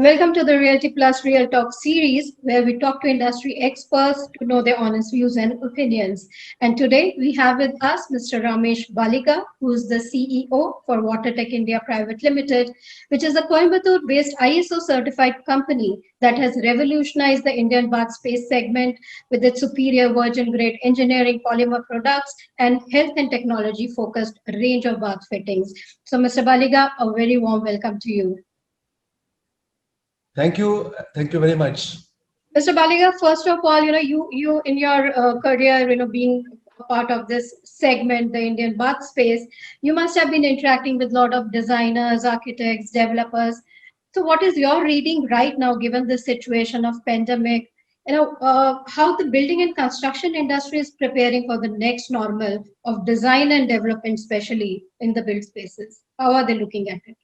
Welcome to the Realty Plus Real Talk series, where we talk to industry experts to know their honest views and opinions. And today we have with us Mr. Ramesh Baliga, who is the CEO for WaterTech India Private Limited, which is a Coimbatore-based ISO certified company that has revolutionized the Indian bath space segment with its superior virgin grade engineering polymer products and health and technology focused range of bath fittings. So, Mr. Baliga, a very warm welcome to you. Thank you. Thank you very much. Mr. Baliga, first of all, you in your career, being a part of this segment, the Indian bath space, you must have been interacting with a lot of designers, architects, developers. So, what is your reading right now, given the situation of pandemic? How the building and construction industry is preparing for the next normal of design and development, especially in the build spaces. How are they looking at it?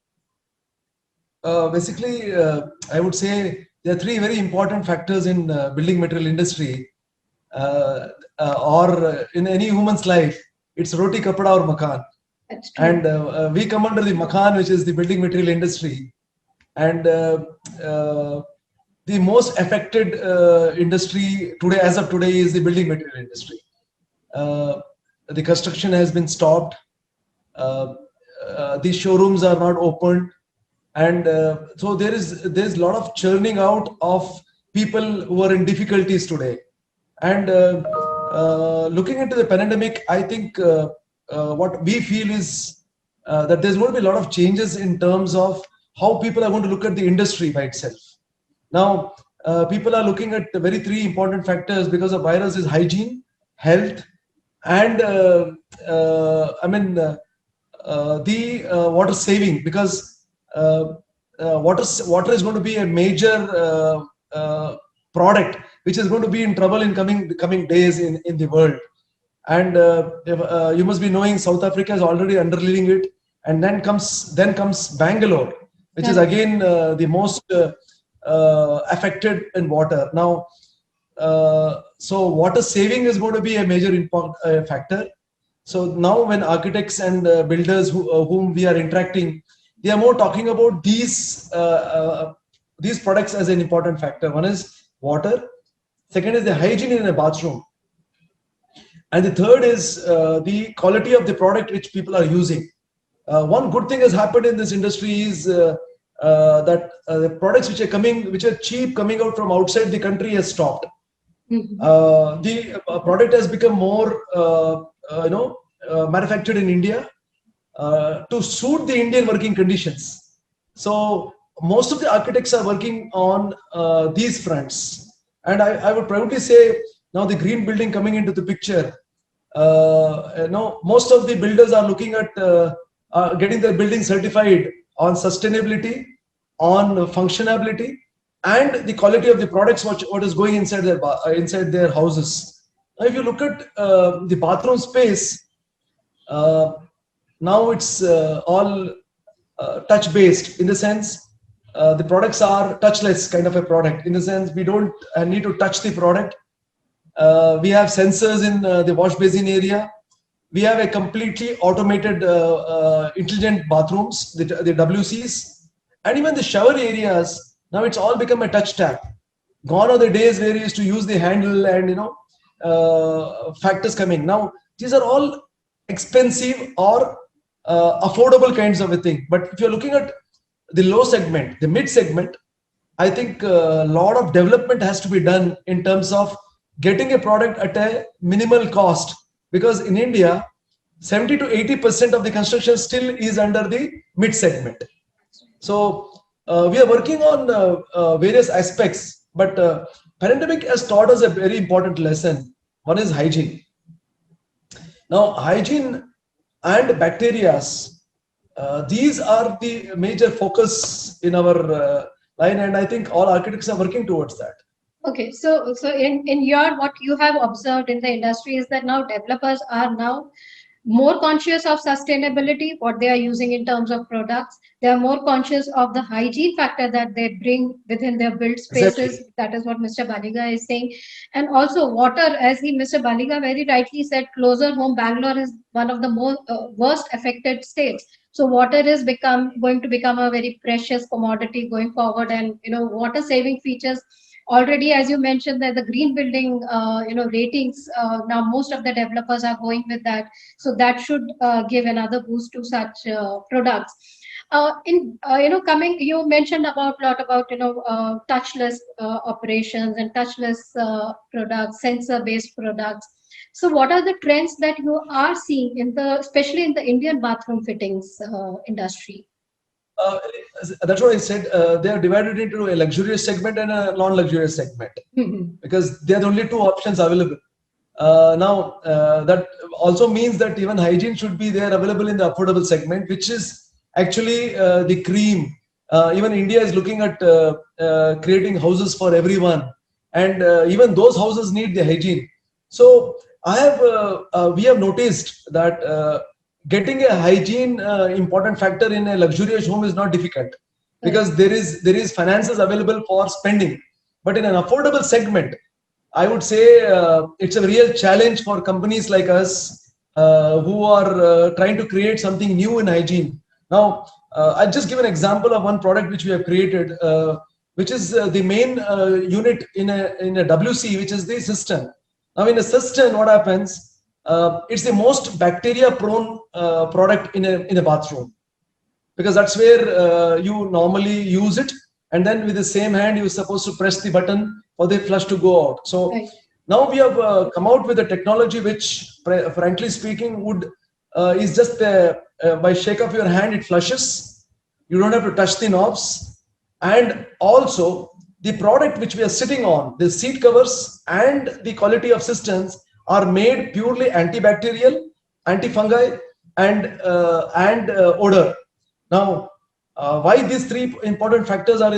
I would say there are three very important factors in building material industry, or in any human's life. It's roti, kapada, or makan. That's true. And we come under the makan, which is the building material industry. And the most affected industry today, as of today, is the building material industry. The construction has been stopped. The showrooms are not opened. And so there's a lot of churning out of people who are in difficulties today. And looking into the pandemic, I think what we feel is that there's going to be a lot of changes in terms of how people are going to look at the industry by itself. Now, people are looking at the very three important factors because of virus is hygiene, health, and the water saving, because water is going to be a major product which is going to be in trouble in coming days in the world. And you must be knowing South Africa is already underleading it, and then comes Bangalore, which is again the most affected in water. Now, so water saving is going to be a major factor. So now when architects and builders whom we are interacting, they are more talking about these products as an important factor. One is water, second is the hygiene in a bathroom, and the third is the quality of the product which people are using. One good thing has happened in this industry is that the products which are cheap coming out from outside the country has stopped. The product has become more manufactured in India to suit the Indian working conditions. So most of the architects are working on these fronts. And I would proudly say now the green building coming into the picture, most of the builders are looking at getting their building certified on sustainability, on functionality, and the quality of the products what is going inside their houses. Now, if you look at the bathroom space, now it's all touch based, in the sense the products are touchless kind of a product, in the sense we don't need to touch the product. We have sensors in the wash basin area. We have a completely automated intelligent bathrooms, the WCs, and even the shower areas. Now it's all become a touch tap. Gone are the days where you used to use the handle and factors coming. Now these are all expensive or affordable kinds of a thing. But if you're looking at the low segment, the mid segment, I think a lot of development has to be done in terms of getting a product at a minimal cost, because in India 70 to 80% of the construction still is under the mid segment. So we are working on various aspects, but pandemic has taught us a very important lesson. One is hygiene. Now, hygiene and bacteria, these are the major focus in our line, and I think all architects are working towards that. Okay, so in your what you have observed in the industry is that now developers are now more conscious of sustainability, what they are using in terms of products. They are more conscious of the hygiene factor that they bring within their built spaces. Exactly. That is what Mr. Baliga is saying. And also water, as Mr. Baliga very rightly said, closer home, Bangalore is one of the most worst affected states. So water is going to become a very precious commodity going forward, and water saving features already, as you mentioned, that the green building ratings, now most of the developers are going with that, so that should give another boost to such products. In coming, you mentioned about lot about touchless operations and touchless products, sensor based products. So what are the trends that you are seeing in the, especially in the Indian bathroom fittings industry? Uh, that's what I said. They are divided into a luxurious segment and a non-luxurious segment, Mhm. because they are the only two options available. Now, that also means that even hygiene should be there available in the affordable segment, which is actually the cream. Even India is looking at creating houses for everyone, and even those houses need the hygiene. So we have noticed that getting a hygiene important factor in a luxurious home is not difficult, Correct. because there is finances available for spending. But in an affordable segment, I would say it's a real challenge for companies like us who are trying to create something new in hygiene. Now, I'll just give an example of one product which we have created, which is the main unit in a WC, which is the cistern. Now, in a cistern, what happens? It's the most bacteria-prone product in a bathroom, because that's where you normally use it, and then with the same hand you're supposed to press the button for the flush to go out. So Right. now we have come out with a technology which, frankly speaking, would is just by shake of your hand it flushes. You don't have to touch the knobs, and also the product which we are sitting on, the seat covers and the quality of systems are made purely antibacterial, antifungi, and odor. Now, why these three important factors are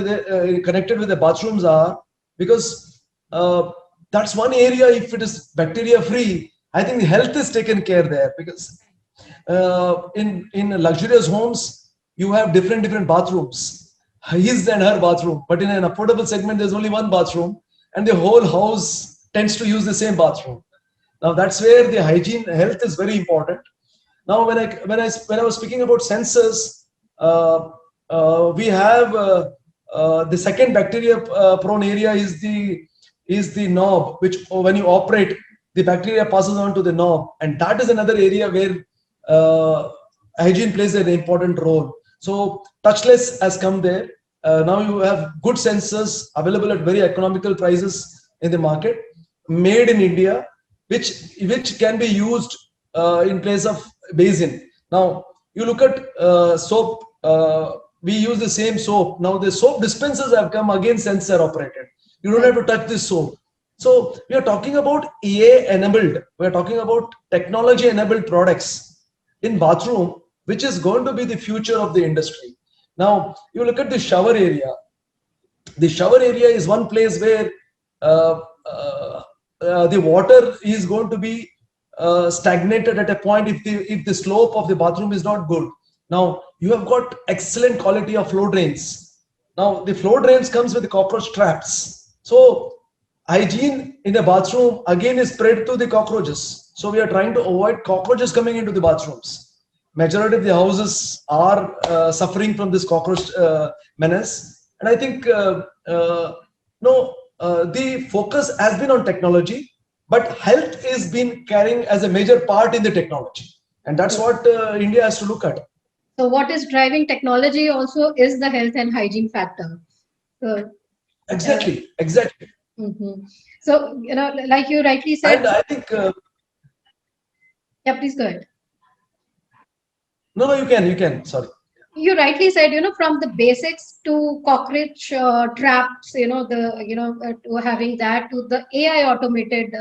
connected with the bathrooms are because that's one area. If it is bacteria free, I think the health is taken care there, because in luxurious homes you have different bathrooms, his and her bathroom. But in an affordable segment, there's only one bathroom, and the whole house tends to use the same bathroom. Now that's where the hygiene health is very important. Now, when I was speaking about sensors, uh, we have the second bacteria prone area is the knob, which when you operate, the bacteria passes on to the knob, and that is another area where uh, hygiene plays an important role. So touchless has come there. Now you have good sensors available at very economical prices in the market, made in India, which can be used in place of basin. Now you look at soap. We use the same soap. Now the soap dispensers have come again sensor operated. You don't Right. have to touch this soap. So we are talking about EA enabled. We are talking about technology enabled products in bathroom, which is going to be the future of the industry. Now you look at the shower area. The shower area is one place where uh, uh, the water is going to be stagnated at a point if the slope of the bathroom is not good. Now you have got excellent quality of flow drains. Now the flow drains comes with cockroach traps. So hygiene in the bathroom again is spread to the cockroaches. So we are trying to avoid cockroaches coming into the bathrooms. Majority of the houses are suffering from this cockroach menace, and I think no, the focus has been on technology, but health is been carrying as a major part in the technology, and that's what India has to look at. So what is driving technology also is the health and hygiene factor. So, uh, Exactly. mhm. So like you rightly said. And I think Yeah, please go ahead. no, you can. Sorry. You rightly said, from the basics to cockroach traps, to having that, to the AI automated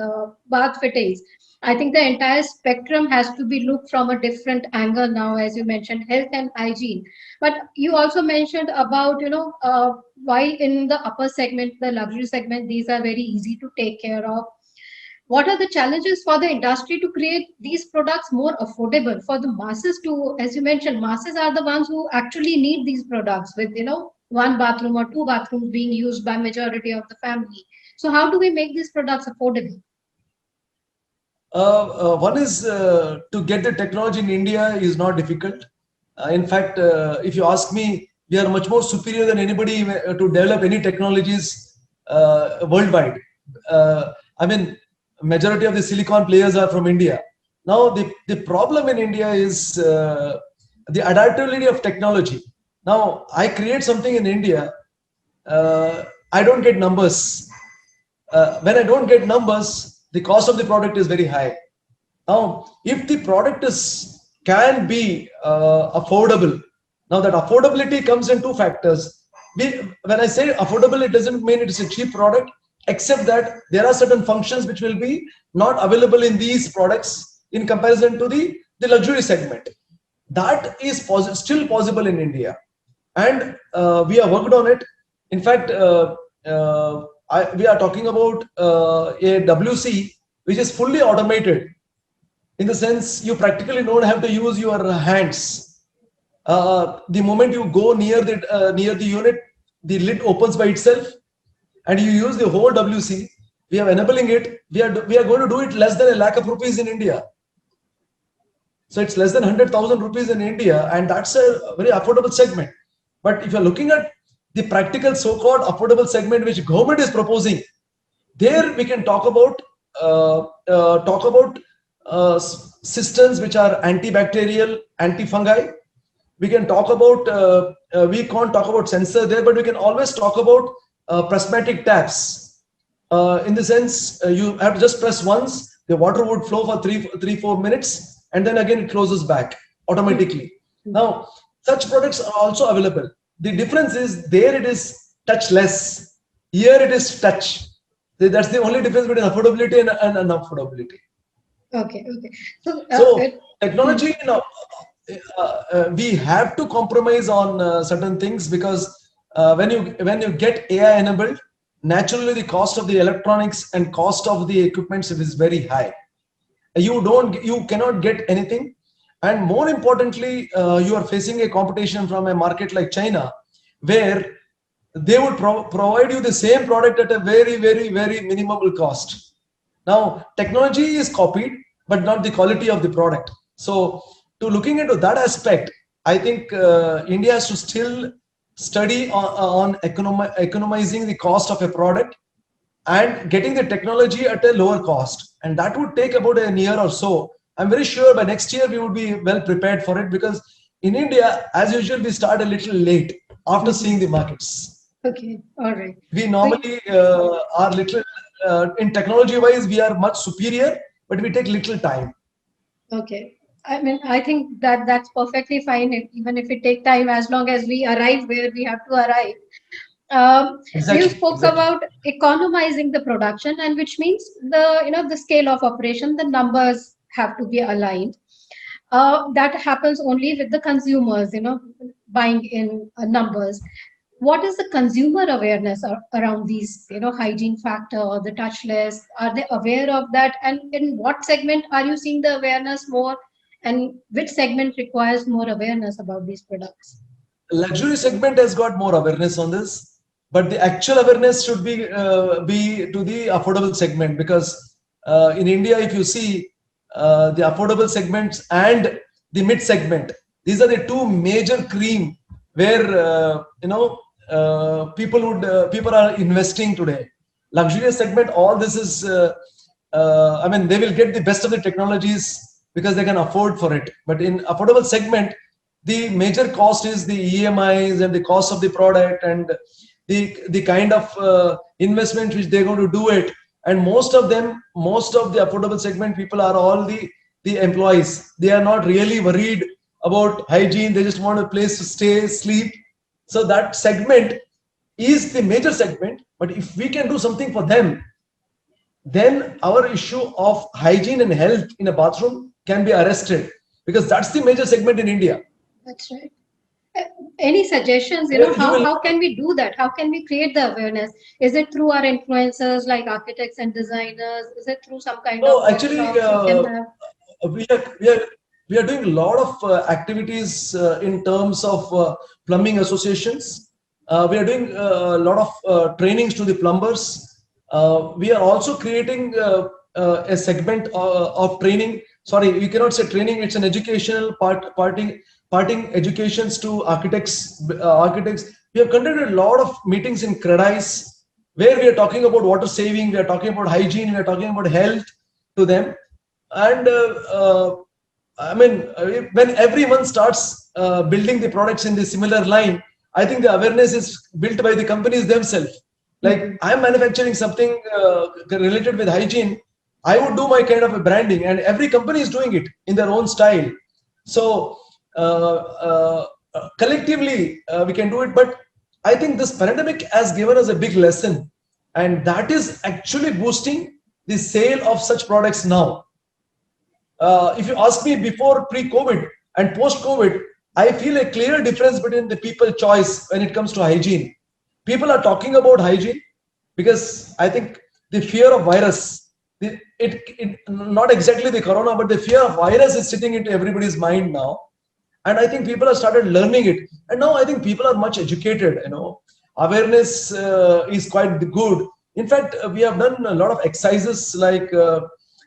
bath fittings. I think the entire spectrum has to be looked from a different angle now, as you mentioned, health and hygiene. But you also mentioned about, why in the upper segment, the luxury segment, these are very easy to take care of. What are the challenges for the industry to create these products more affordable for the masses to, as you mentioned, masses are the ones who actually need these products with, one bathroom or two bathrooms being used by majority of the family. So how do we make these products affordable? One is to get the technology in India is not difficult. In fact, if you ask me, we are much more superior than anybody to develop any technologies worldwide. I mean, majority of the silicon players are from India. Now, the problem in India is the adaptability of technology. Now, I create something in India, I don't get numbers. When I don't get numbers, the cost of the product is very high. Now, if the product can be affordable, now that affordability comes in two factors. When I say affordable, it doesn't mean it is a cheap product, except that there are certain functions which will be not available in these products in comparison to the luxury segment. That is still possible in India, and we have worked on it. In fact, we are talking about a WC which is fully automated, in the sense you practically don't have to use your hands. The moment you go near the unit, the lid opens by itself, and you use the whole WC. We are enabling it. We are going to do it less than ₹1,00,000 in India. So it's less than 100,000 rupees in India, and that's a very affordable segment. But if you're looking at the practical so-called affordable segment which government is proposing, there we can talk about systems which are antibacterial, antifungi. We can talk about we can't talk about sensor there, but we can always talk about prismatic taps. In the sense, you have to just press once, the water would flow for 3-4 minutes, and then again it closes back automatically. Now, such products are also available. The difference is there it is touchless. Here it is touch. That's the only difference between affordability and unaffordability. Okay. So technology, we have to compromise on certain things, because when you get AI enabled, naturally the cost of the electronics and cost of the equipment is very high. You cannot get anything, and more importantly, you are facing a competition from a market like China, where they would provide you the same product at a very, very, very minimal cost. Now, technology is copied, but not the quality of the product. So, to looking into that aspect, I think India has to still study on economizing the cost of a product and getting the technology at a lower cost, and that would take about a year or so. I'm very sure by next year we would be well prepared for it, because in India, as usual, we start a little late after seeing the markets. Okay, all right. We normally are little in technology wise, we are much superior, but we take little time. Okay. I mean, I think that's perfectly fine, even if it take time, as long as we arrive where we have to arrive. You spoke about economizing the production, and which means the scale of operation, the numbers have to be aligned. That happens only with the consumers, buying in numbers. What is the consumer awareness around these, hygiene factor or the touchless? Are they aware of that? And in what segment are you seeing the awareness more? And which segment requires more awareness about these products? Luxury segment has got more awareness on this, but the actual awareness should be to the affordable segment, because in India, if you see the affordable segments and the mid segment, these are the two major cream where people are investing today. Luxurious segment, all this is I mean, they will get the best of the technologies because they can afford for it. But in affordable segment, the major cost is the EMIs and the cost of the product and the kind of investment which they're going to do it. And most of the affordable segment people are all the employees. They are not really worried about hygiene. They just want a place to stay, sleep. So that segment is the major segment. But if we can do something for them, then our issue of hygiene and health in a bathroom can be arrested, because that's the major segment in India. That's right. Any suggestions, how can we do that? How can we create the awareness? Is it through our influencers like architects and designers? Is it through some kind of actually, we are doing a lot of activities in terms of plumbing associations. We are doing a lot of trainings to the plumbers. We are also creating a segment of training. Sorry, you cannot say training. It's an educational parting educations to architects. We have conducted a lot of meetings in Credais where we are talking about water saving, we are talking about hygiene, we are talking about health to them. And when everyone starts building the products in the similar line, I think the awareness is built by the companies themselves. Like I'm manufacturing something related with hygiene, I would do my kind of a branding, and every company is doing it in their own style. So collectively we can do it. But I think this pandemic has given us a big lesson, and that is actually boosting the sale of such products now. If you ask me before pre-COVID and post-COVID, I feel a clear difference between the people choice when it comes to hygiene. People are talking about hygiene because I think the fear of virus, not exactly the corona, but the fear of virus is sitting into everybody's mind now. And I think people have started learning it. And now I think people are much educated, awareness is quite good. In fact, we have done a lot of exercises, like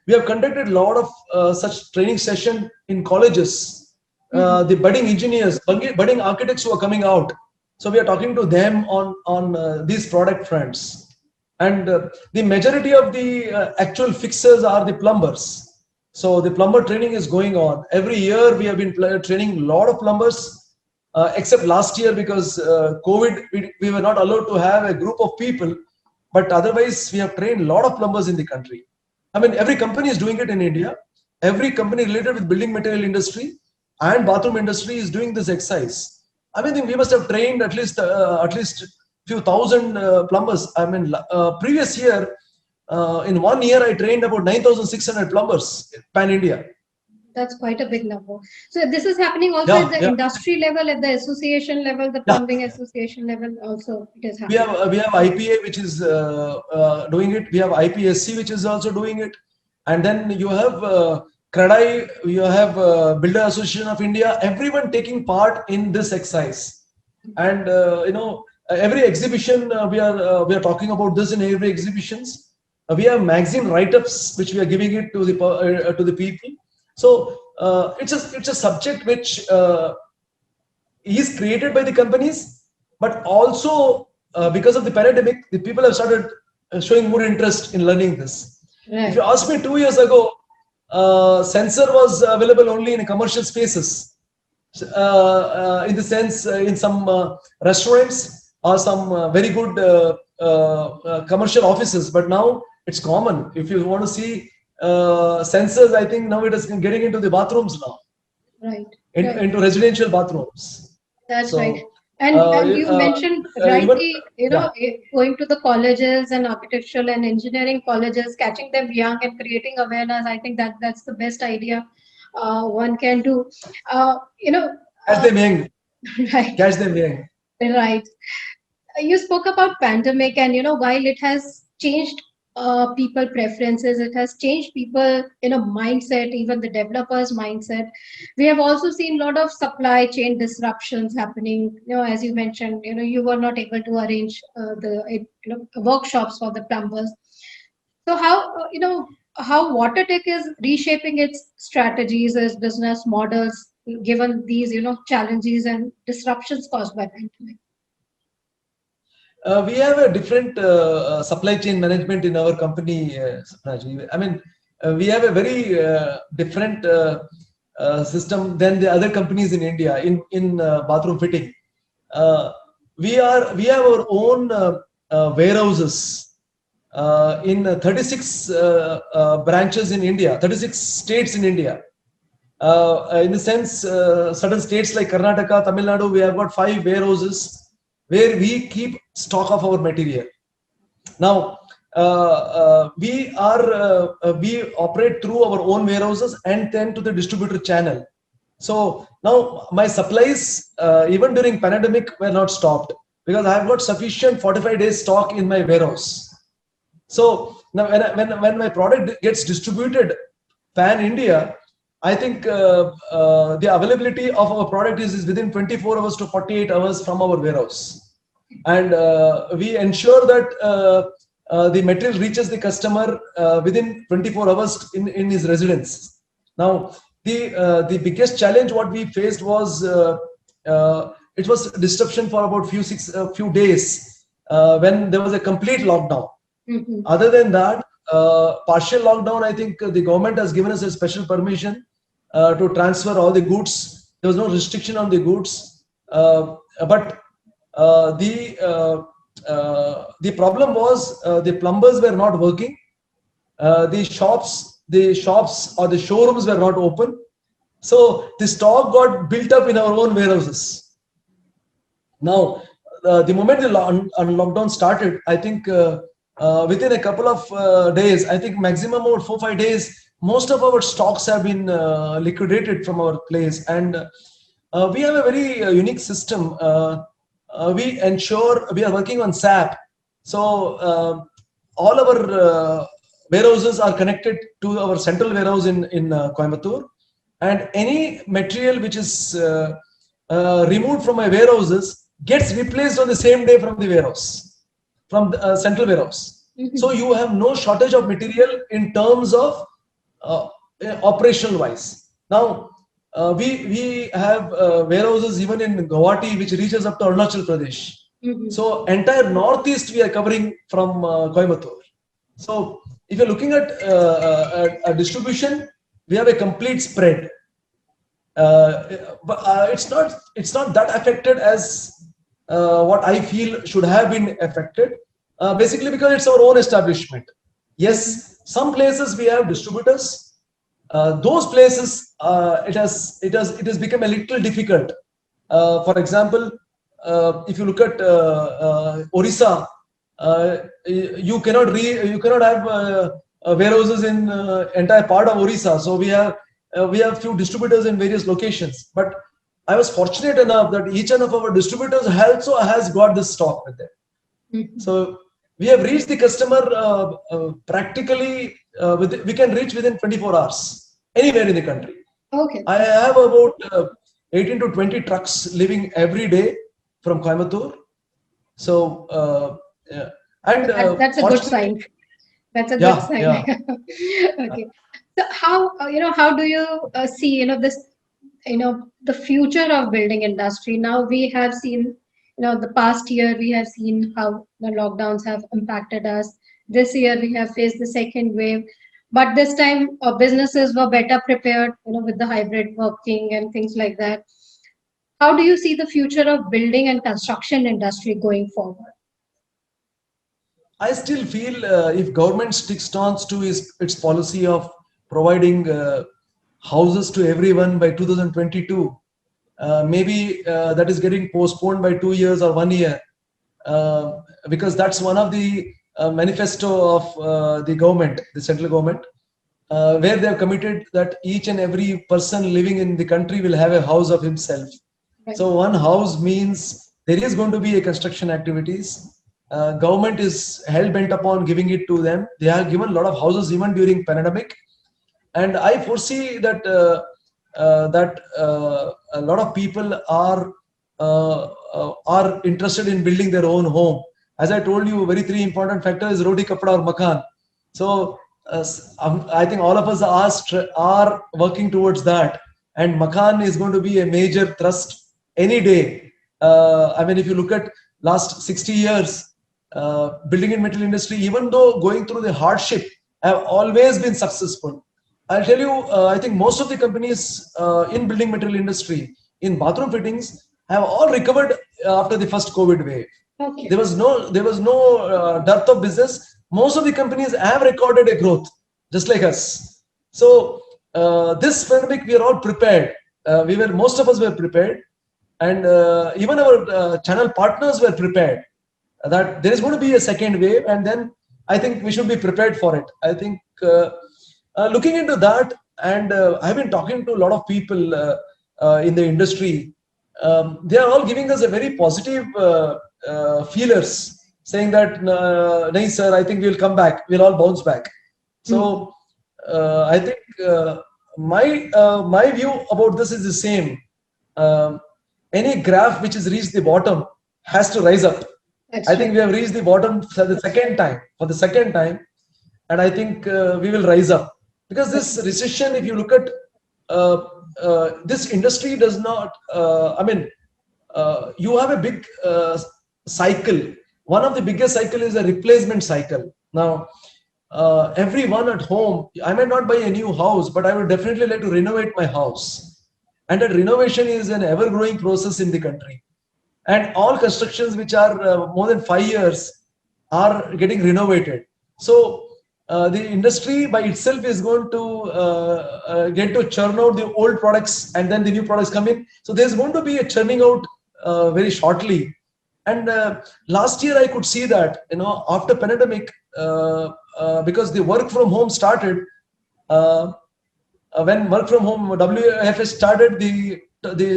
we have conducted a lot of such training session in colleges. The budding engineers, budding architects who are coming out. So we are talking to them on these product fronts. And the majority of the actual fixers are the plumbers. So the plumber training is going on. Every year we have been training a lot of plumbers, except last year because COVID, we were not allowed to have a group of people. But otherwise, we have trained a lot of plumbers in the country. I mean, every company is doing it in India. Every company related with building material industry and bathroom industry is doing this exercise. I mean, we must have trained at least few thousand plumbers. I mean, previous year, in 1 year, I trained about 9,600 plumbers pan India. That's quite a big number. So this is happening also at the industry level, at the association level, the plumbing association level also it is happening. We have IPA which is doing it. We have IPSC which is also doing it. And then you have CREDAI, you have Builder Association of India, everyone taking part in this exercise. And every exhibition we are talking about this in every exhibitions. We have magazine write-ups which we are giving it to the people. So it's a subject which is created by the companies, but also because of the pandemic, the people have started showing more interest in learning this. Right. If you ask me 2 years ago, sensor was available only in commercial spaces, in the sense in some restaurants or some very good commercial offices. But now it's common. If you want to see sensors, I think now it is getting into the bathrooms now. Right. Into residential bathrooms. That's right. And you mentioned rightly, going to the colleges and architectural and engineering colleges, catching them young and creating awareness. I think that's the best idea one can do. Catch them young. Right. Catch them young. Right. You spoke about pandemic, and while it has changed people preferences, it has changed people mindset, even the developers mindset. We have also seen a lot of supply chain disruptions happening. As you mentioned, you were not able to arrange the workshops for the plumbers. So how WaterTech is reshaping its strategies, its business models, given these challenges and disruptions caused by pandemic. We have a different supply chain management in our company, I mean, we have a very different system than the other companies in India in bathroom fitting. We have our own warehouses in 36 branches in India, 36 states in India. In the sense, certain states like Karnataka, Tamil Nadu, we have got 5 warehouses where we keep stock of our material. Now, we operate through our own warehouses and then to the distributor channel. So now my supplies, even during pandemic, were not stopped because I have got sufficient 45 days stock in my warehouse. So now when my product gets distributed pan India, I think the availability of our product is within 24 hours to 48 hours from our warehouse. And we ensure that the material reaches the customer within 24 hours in his residence. Now, the biggest challenge what we faced was it was disruption for about few days when there was a complete lockdown. Mhm. Other than that, partial lockdown, I think the government has given us a special permission to transfer all the goods. There was no restriction on the goods, but uh, the uh, the problem was the plumbers were not working. The shops or the showrooms were not open. So the stock got built up in our own warehouses. Now, the moment the lockdown started, I think within a couple of days, I think maximum over 4 5 days, most of our stocks have been liquidated from our place, and we have a very unique system. We ensure we are working on SAP, so all our warehouses are connected to our central warehouse in Coimbatore, and any material which is removed from my warehouses gets replaced on the same day from the warehouse, from the central warehouse. Mhm. So you have no shortage of material in terms of uh, operational wise. Now we have warehouses even in Guwahati, which reaches up to Arunachal Pradesh. Mhm. So entire northeast we are covering from Coimbatore. So if you're looking at a distribution, we have a complete spread. But it's not that affected as what I feel should have been affected. Basically, because it's our own establishment. Yes, some places we have distributors. Those places it has become a little difficult. For example, if you look at Orissa, you cannot have warehouses in entire part of Orissa. So we have few distributors in various locations. But I was fortunate enough that each one of our distributors also has got this stock with them. Mhm. So we have reached the customer practically we can reach within 24 hours anywhere in the country. Okay. I have about 18 to 20 trucks living every day from Coimbatore. So yeah. And That's a good fortunately, sign. That's a good yeah, sign. yeah. Okay. So how do you see, this, the future of building industry? Now we have seen, the past year we have seen how the lockdowns have impacted us. This year we have faced the second wave, but this time businesses were better prepared, with the hybrid working and things like that. How do you see the future of building and construction industry going forward? I still feel if government sticks on to its policy of providing houses to everyone by 2022, maybe that is getting postponed by 2 years or 1 year, because that's one of the manifesto of the government, the central government, where they have committed that each and every person living in the country will have a house of himself. Right. So one house means there is going to be a construction activities. Government is hell bent upon giving it to them. They have given a lot of houses even during pandemic, and I foresee that a lot of people are interested in building their own home. As I told you, very three important factors: roti, kapda, or makan. So I think all of us are working towards that, and makan is going to be a major thrust any day. I mean, if you look at last 60 years, building and material industry, even though going through the hardship, have always been successful. I'll tell you, I think most of the companies in building material industry, in bathroom fittings, have all recovered after the first COVID wave. Okay. There was no dearth of business. Most of the companies have recorded a growth, just like us. So this pandemic, we are all prepared. Most of us were prepared, and even our channel partners were prepared that there is going to be a second wave, and then I think we should be prepared for it. I think looking into that, and I've been talking to a lot of people in the industry. They are all giving us a very positive feelers, saying that, "Nahi, sir, I think we'll come back. We'll all bounce back." So I think my view about this is the same. Um, any graph which has reached the bottom has to rise up. That's I true. think we have reached the bottom for the second time. And I think we will rise up, because this recession, if you look at this industry does not, you have a big cycle. One of the biggest cycle is a replacement cycle. Now, everyone at home, I may not buy a new house, but I would definitely like to renovate my house. And that renovation is an ever-growing process in the country. And all constructions which are more than 5 years are getting renovated. So the industry by itself is going to get to churn out the old products, and then the new products come in. So there's going to be a churning out very shortly. And last year I could see that, after pandemic, because the work from home started, when work from home WFH started, the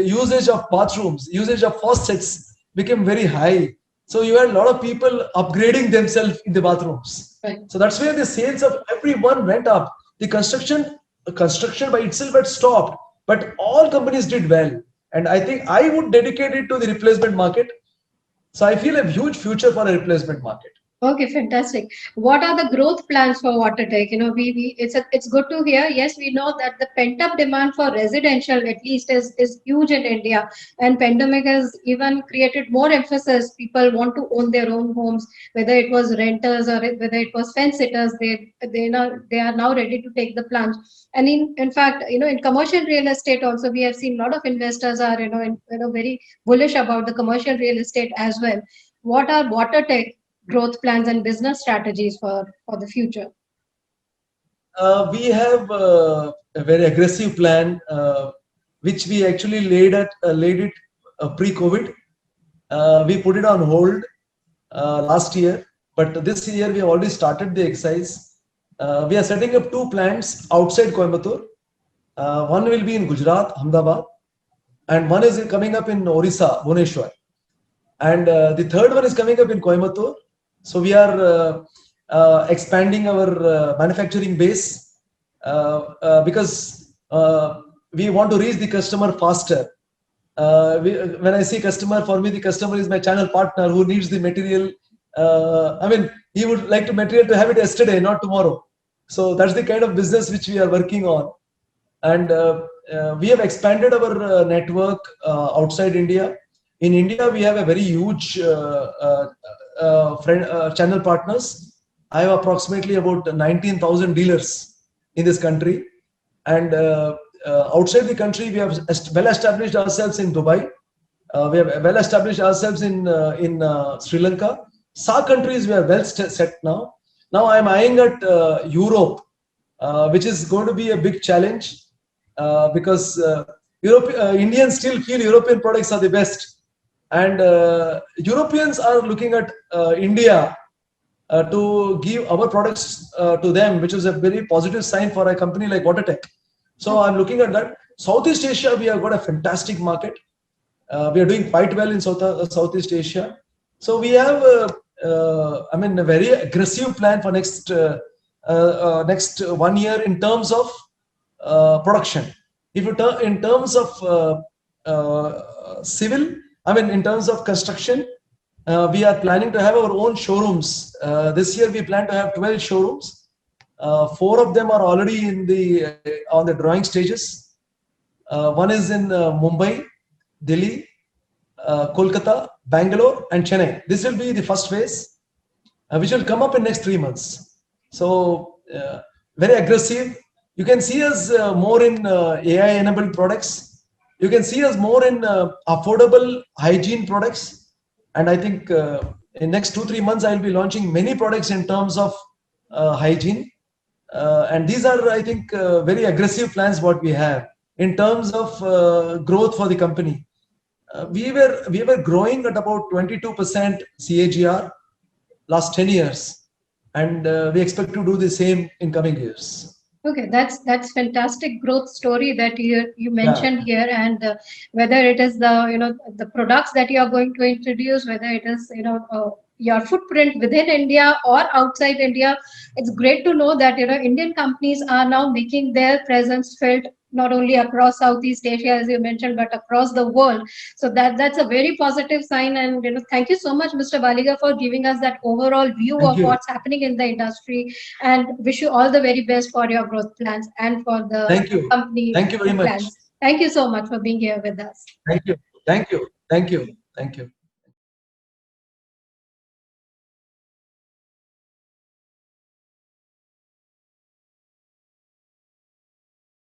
usage of bathrooms, usage of faucets became very high. So you had a lot of people upgrading themselves in the bathrooms. Right. So that's where the sales of everyone went up. The construction by itself had stopped, but all companies did well. And I think I would dedicate it to the replacement market. So I feel a huge future for a replacement market. Okay, fantastic. What are the growth plans for WaterTech? It's good to hear. Yes, we know that the pent up demand for residential, at least, is huge in India, and pandemic has even created more emphasis. People want to own their own homes, whether it was renters or whether it was fence sitters. They are now ready to take the plunge. And in fact, in commercial real estate also, we have seen a lot of investors are very bullish about the commercial real estate as well. What are WaterTech growth plans and business strategies for the future? We have a very aggressive plan, which we actually laid it pre-COVID. We put it on hold last year, but this year we have already started the exercise. We are setting up 2 plants outside Coimbatore. One will be in Gujarat, Ahmedabad, and one is coming up in Orissa, Bhubaneswar. And the third one is coming up in Coimbatore. So we are expanding our manufacturing base because we want to reach the customer faster. When I say customer, for me, the customer is my channel partner who needs the material. He would like the material to have it yesterday, not tomorrow. So that's the kind of business which we are working on. And we have expanded our network outside India. In India, we have a very huge channel partners. I have approximately about 19,000 dealers in this country. And outside the country, we have well established ourselves in Dubai. We have well established ourselves in Sri Lanka. SAARC countries, we are well set now. Now I am eyeing at Europe, which is going to be a big challenge because Indians still feel European products are the best. And Europeans are looking at India to give our products to them, which is a very positive sign for a company like WaterTech. So I'm looking at that. Southeast Asia, we have got a fantastic market. We are doing quite well in Southeast Asia. So we have, a very aggressive plan for next 1 year in terms of production. If you in terms of civil, in terms of construction, we are planning to have our own showrooms. This year we plan to have 12 showrooms. 4 of them are already on the drawing stages. One is in Mumbai, Delhi, Kolkata, Bangalore, and Chennai. This will be the first phase, which will come up in next 3 months. So very aggressive. You can see us more in AI-enabled products. You can see us more in affordable hygiene products. And I think in next 2-3 months, I'll be launching many products in terms of hygiene. And these are, I think, very aggressive plans what we have in terms of growth for the company. We were growing at about 22% CAGR last 10 years. And we expect to do the same in coming years. Okay, that's fantastic growth story that you mentioned here, and whether it is the products that you are going to introduce, whether it is your footprint within India or outside India, it's great to know that Indian companies are now making their presence felt not only across Southeast Asia, as you mentioned, but across the world. So that's a very positive sign. And thank you so much, Mr. Baliga, for giving us that overall view Thank of you. what's happening in the industry. And wish you all the very best for your growth plans and for the Thank you. company Thank you very much. plans. Thank you so much for being here with us. Thank you. Thank you. Thank you. Thank you.